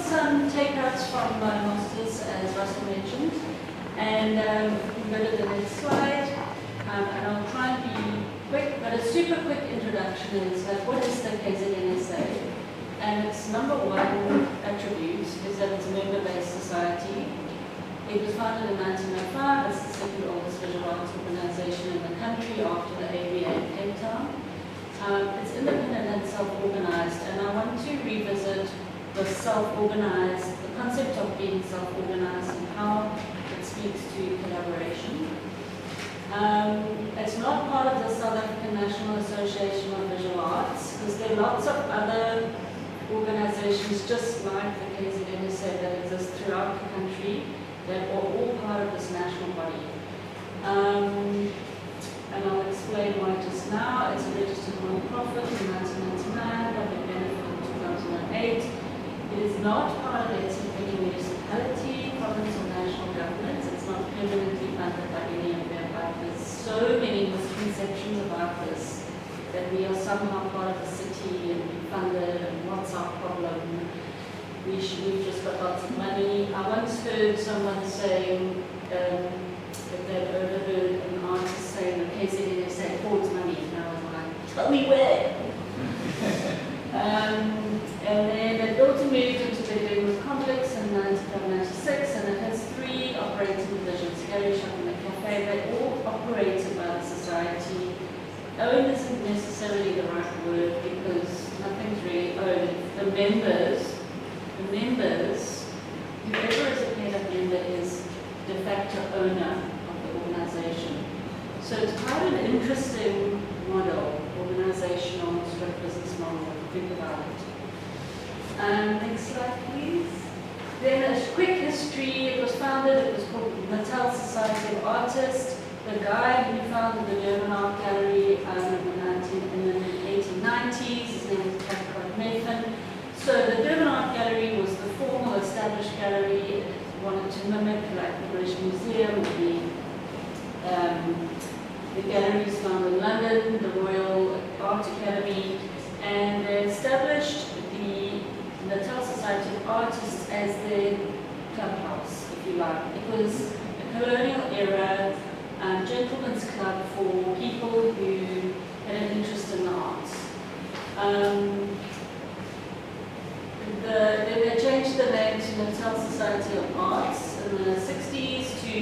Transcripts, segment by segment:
some takeouts from my masters, as Russell mentioned, and we can go to the next slide. And I'll try and be quick, but a super quick introduction is what is the KZNSA? And its number one attribute is that it's a member-based society. It was founded in 1905 as the second oldest visual arts organization in the country after the ABA in Cape Town. It's independent and self-organized, and I want to revisit the self-organized, the concept of being self-organized and how it speaks to collaboration. It's not part of the South African National Association of Visual Arts, because there are lots of other organizations just like the KZNSA that exist throughout the country that are all part of this national body. And I'll explain why just now. It's a registered non-profit in 1999, public benefit in 2008. It is not part of any municipality, province or national government. It's not permanently funded by any of their partners. So many misconceptions about this, that we are somehow part of the city and we funded and what's our problem? We've just got lots of money. I once heard someone saying that they'd overheard an artist saying the KZNSA hoards money, and I was like, tell me where. And then they built and moved into the Glenwood complex in 1996, and it has 3 operating divisions: gallery, shop, and the cafe. They all operated by the society. Owned isn't necessarily the right word because nothing's really owned. The members, whoever is a paid up member is de facto owner of the organization. So it's quite an interesting model, organizational sort of business model, if you think about it. Next slide, please. Then a quick history. It was founded, it was called Natal Society of Artists. The guy who founded the German Art Gallery in the 1890s, his name is Nathan. So the German Art Gallery was the formal established gallery. It wanted to mimic like the British Museum, the galleries found in London, the Royal Art Academy, and they established the Natal Society of Artists as their clubhouse, if you like. It was a colonial era gentleman's club for people who had an interest in the arts. They changed the name to Natal Society of Arts in the 60s to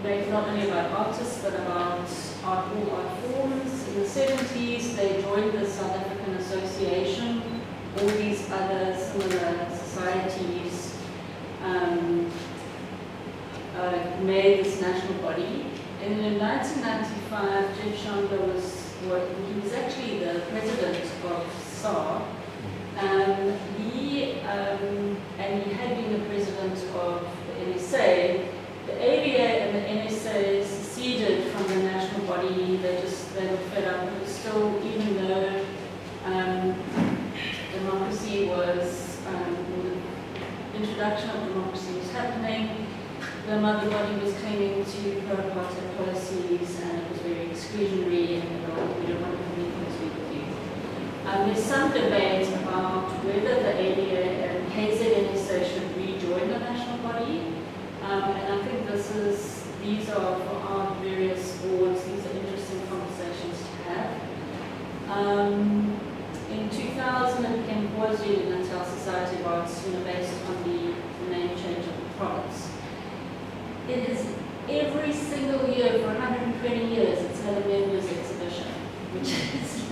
make not only about artists but about all art forms. In the 70s, they joined the South African Association. All these other similar societies made this national body. And in 1995, Jeff Chandler he was actually the president of SAR. He had been the president of the NSA. The ABA and the NSA seceded from the national body. They were fed up. But still, even though democracy was, the introduction of democracy was happening, the mother body was clinging to pro-apartheid policies, and it was very exclusionary, and we don't want to have anything to do with you. There's some debate about whether the ABA and KZNSA should rejoin the national body, and I think these are for our various boards. These are interesting conversations to have. In 2000, it became KwaZulu-Natal Society of Arts, based on the name change of the province. It is every single year for 120 years it's had a members exhibition, which is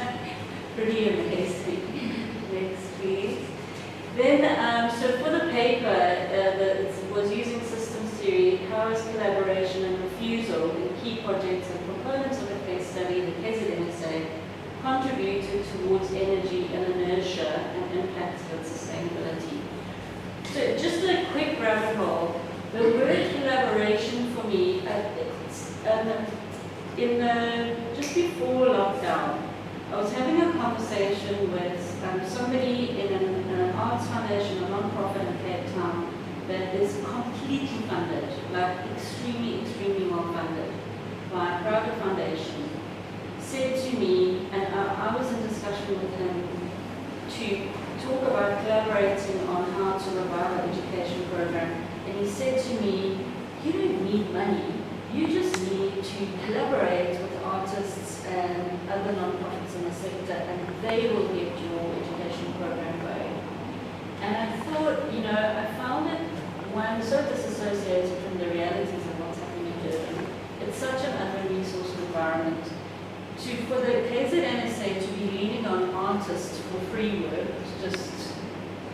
pretty amazing. Next, please. Then, so for the paper, it was using systems theory, powers, collaboration, and refusal in key projects and proponents of the case study. The KZNSA contributed towards energy and inertia and impacts on sustainability. So just a quick rabbit hole. The word collaboration for me, just before lockdown, I was having a conversation with somebody in an arts foundation, a non-profit in Cape Town, that is completely funded, like extremely, extremely well funded by a private foundation, said to me, and I was in discussion with him to talk about collaborating on and he said to me, you don't need money, you just need to collaborate with artists and other non-profits in the sector, and they will get your education program going. And I thought, you know, I found it, one, so disassociated from the realities of what's happening in Durban. It's such an under-resourced environment. For the KZNSA to be leaning on artists for free work is just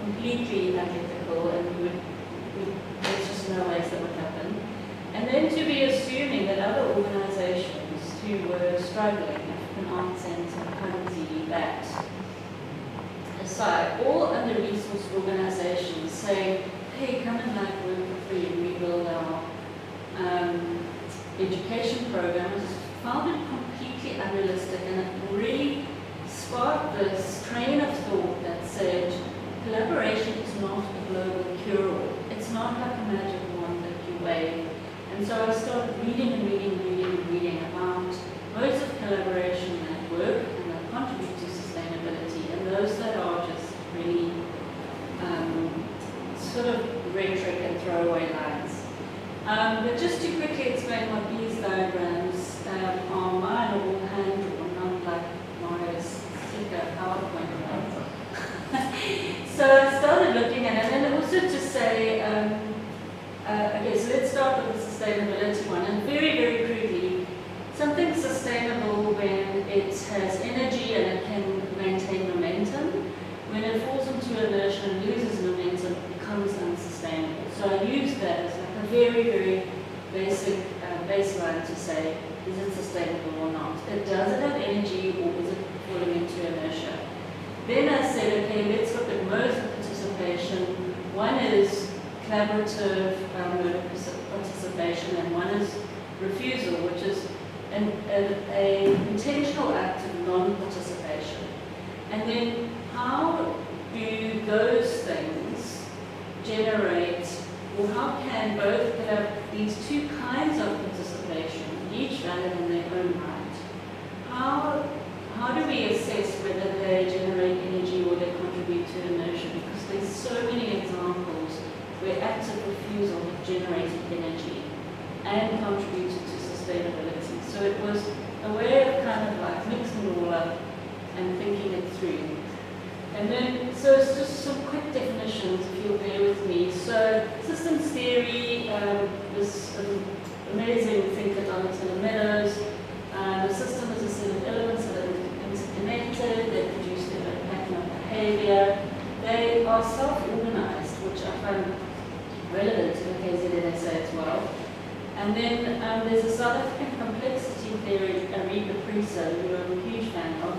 completely unethical, and there's just no ways that would happen. And then to be assuming that other organizations who were struggling, African Arts Centre, Kanzi, that aside, all under-resourced organizations say, hey, come and like work for free and we build our education programs, found it completely unrealistic, and it really sparked this train of thought that said, collaboration is not a global cure-all. It's not like a magic wand that you wave. And so I started reading about modes of collaboration that work and that contribute to sustainability, and those that are just really sort of rhetoric and throwaway lines. But just to quickly explain what these diagrams are, mine are all hand-drawn, not like Mario's sticker PowerPoint. So I started looking at it, and also to say, okay, so let's start with the sustainability one. And very, very crudely, something's sustainable when it has energy and it can maintain momentum. When it falls into inertia and loses momentum, it becomes unsustainable. So I use that as like a very, very basic baseline to say, is it sustainable or not? Does it have energy, or is it falling into inertia? Then I said, okay, let's look at modes of participation. One is collaborative mode of participation, and one is refusal, which is an intentional act of non-participation. And then how do those things generate, or how can both have these two kinds of participation, each valid in their own right? How do we assess whether they generate energy or they contribute to inertia? Because there's so many examples where acts of refusal have generated energy and contributed to sustainability. So it was a way of kind of like mixing it all up and thinking it through. And then, so it's just some quick definitions, if you'll bear with me. So systems theory, this amazing thinker, Donatella Meadows. The system is a set of elements that are interconnected, they produce their own pattern of behavior. They are self-organized, which I find relevant to the KZNSA as well. And then there's a South African complexity theory, Ariba Prisa, who I'm a huge fan of,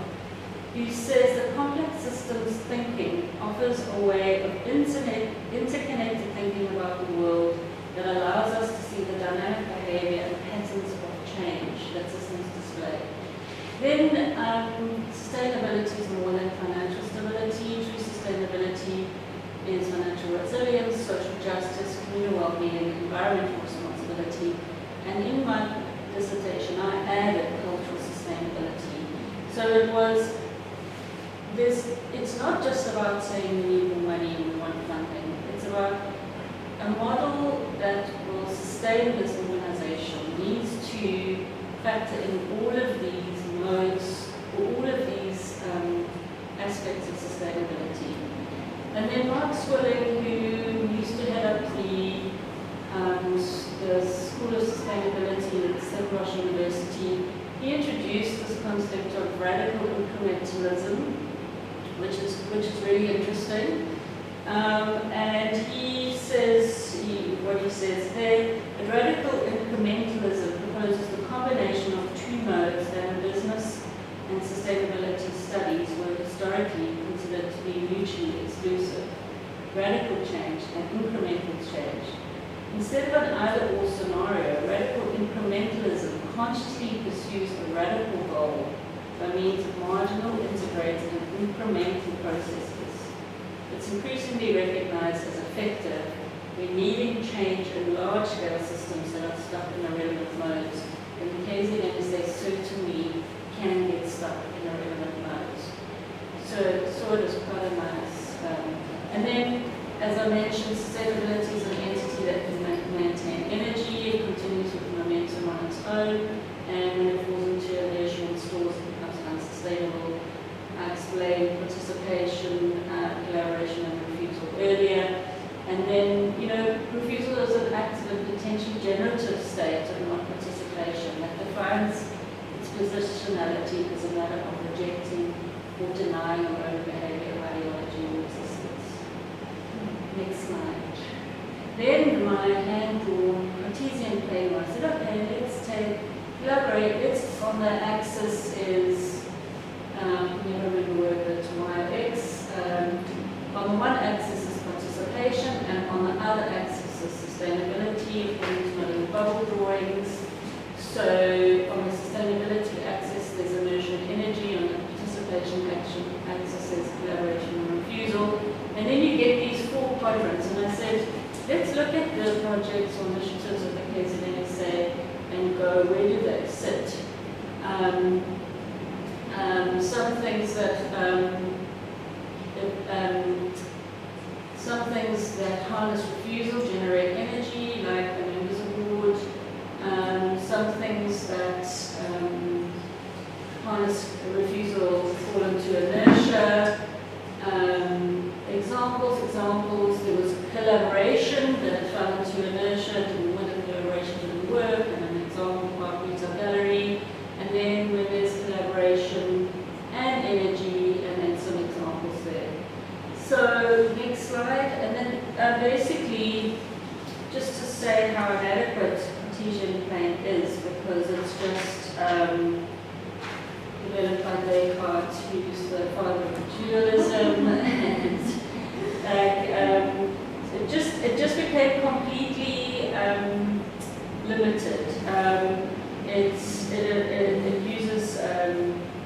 who says that complex systems thinking offers a way of interconnected thinking about the world that allows us to see the dynamic behavior and patterns of change that systems display. Then sustainability is more than financial stability. True sustainability is financial resilience, social justice, communal well-being, environmental responsibility. And in my dissertation, I added cultural sustainability. So it was it's not just about saying we need more money and we want funding. It's about a model that will sustain this organization needs to factor in all of these modes, or all of these aspects of sustainability. And then Mark Swilling, who used to head up the School of Sustainability at Stellenbosch University, he introduced this concept of radical incrementalism, which is really interesting. And he says, what he says there, that radical incrementalism proposes the combination of two modes that in business and sustainability studies were historically considered to be mutually exclusive: radical change and incremental change. Instead of an either-or scenario, radical incrementalism consciously pursues a radical goal by means of marginal, integrated, and incremental processes. It's increasingly recognized as effective when needing change in large-scale systems that are stuck in irrelevant modes, and the KZNSA certainly can get stuck in irrelevant modes. So it is quite a nice. And then, as I mentioned, sustainability is an entity facility that can maintain energy, it continues with momentum on its own, and when it falls into inertia and stores, it becomes unsustainable. I explained participation, collaboration, and refusal earlier. And then, you know, refusal is an active and potentially generative state of non-participation that defines its positionality as a matter of rejecting or denying your own behavior, ideology, or existence. Next slide. Then my hand-drawn Cartesian plane, I said, okay, let's collaborate. On the axis is, never remember where it's y-x. On the one axis is participation, and on the other axis is sustainability, according to my little bubble drawings. So on the sustainability axis, there's inertia and energy. On the participation axis, there's collaboration and refusal. And then you get these four quadrants. And I said, let's look at the projects or initiatives of the KZNSA and go, where do they sit? Some things that harness refusal, generate energy, like an members award. Some things that harness refusal fall into inertia. Examples, there was collaboration that fell into inertia, when the collaboration didn't work, and an example about Retail Gallery. And then when there's collaboration and energy, and then some examples there. So next slide, and then basically just to say how inadequate Cartesian plane is, because it's just developed by Descartes, who's the father of dualism, and it just became completely limited. It uses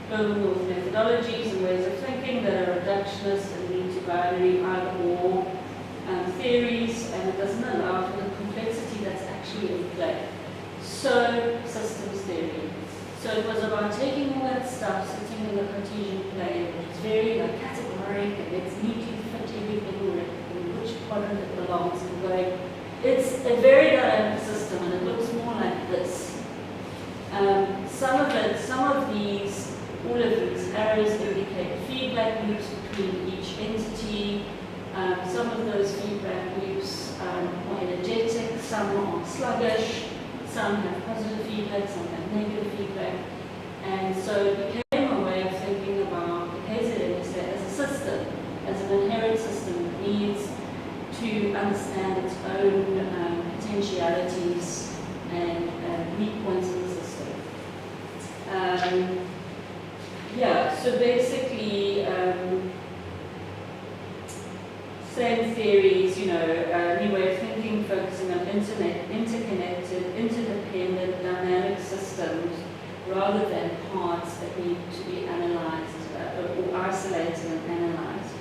global methodologies and ways of thinking that are reductionist and lead to binary either-or theories, and it doesn't allow for the complexity that's actually in play. So, systems theory. So it was about taking all that stuff, sitting in the Cartesian plane, which is very categoric, and it's neatly fit everything in which quadrant it belongs, and going, it's a very dynamic system, and it looks more like this. All of these arrows indicate feedback loops between each entity. Some of those feedback loops are energetic, some are sluggish, some have positive feedback, some have negative feedback. And so it became a way of thinking about the KZNSA as a system, as an inherent system that needs to understand its own potentialities and weak points in the system. So basically, same theories, new way of thinking, focusing on interconnected, interdependent, dynamic systems, rather than parts that need to be analyzed or isolated and analyzed.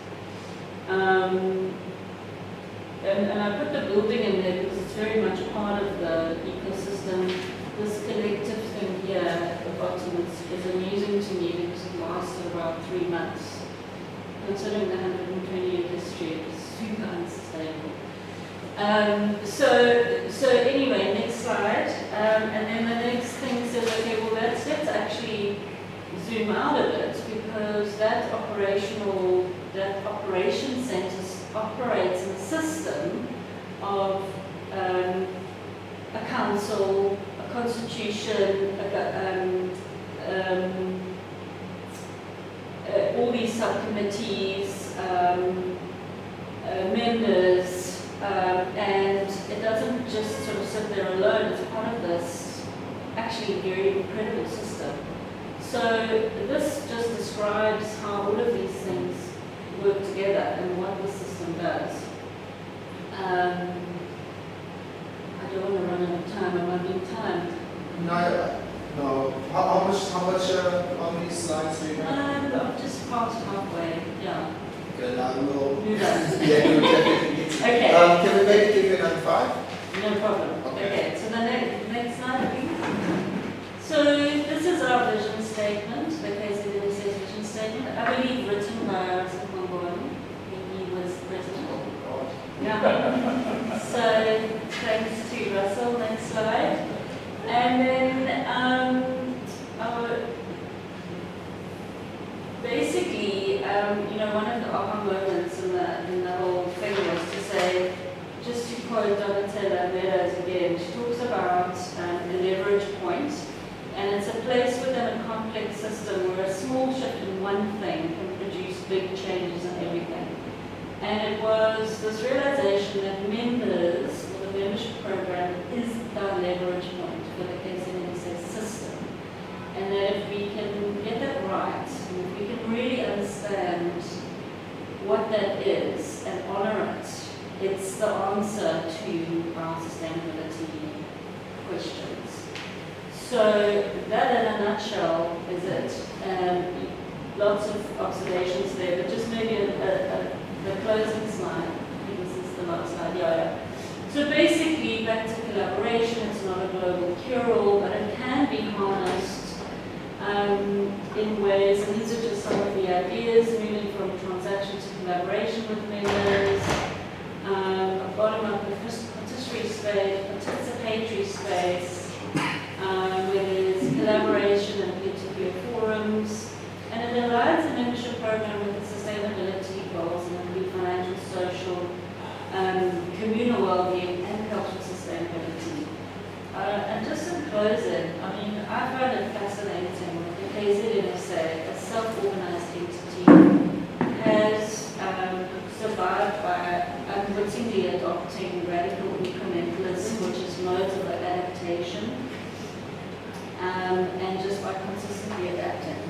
And I put the building in there because it's very much part of the ecosystem. This collective thing here at the bottom is amusing to me because it lasted about 3 months. Considering the 120-year history, it's super unsustainable. So anyway, next slide. And then the next thing says, okay, well let's actually zoom out of it, because that operation center operates in a system of a council, a constitution, all these subcommittees, members, and it doesn't just sort of sit there alone. It's part of this actually very incredible system. So this just describes how all of these things work together and what the system does. I don't want to run out of time. Am I being timed? No. How many slides do you have? I'm just past halfway. Yeah. Okay, now we'll. You're done. Yeah, we'll definitely need to. Okay. Can we maybe give you another 5? No problem. Okay. So the next slide, please. So this is our vision statement, the KZNSA vision statement. I believe written by when he was president. Oh, God. Yeah. So thanks to Russell. Next slide. And then basically, one of the aha moments in the whole thing was to say, just to quote Donatella Meadows again, she talks about the leverage point, and it's a place within a complex system where a small shift in one thing can produce big changes in everything. And it was this realization that members, or the membership program, is the leverage point for the KZNSA system. And that if we can get that right, and if we can really understand what that is and honor it, it's the answer to our sustainability questions. So that in a nutshell is it. Lots of observations there, but just maybe the closing slide. I think this is the last slide. Yeah. So basically, back to collaboration. It's not a global cure-all, but it can be harnessed in ways, and these are just some of the ideas, moving from transaction to collaboration with members, a bottom-up participatory space, where there's collaboration and peer-to-peer forums, and it aligns the membership program with the sustainability goals and include financial, social, communal well-being, and cultural sustainability. And just in closing, I find it fascinating that the KZNSA, a self-organized entity, has survived by unwittingly adopting radical incrementalism, which is modes of adaptation, and just by consistently adapting.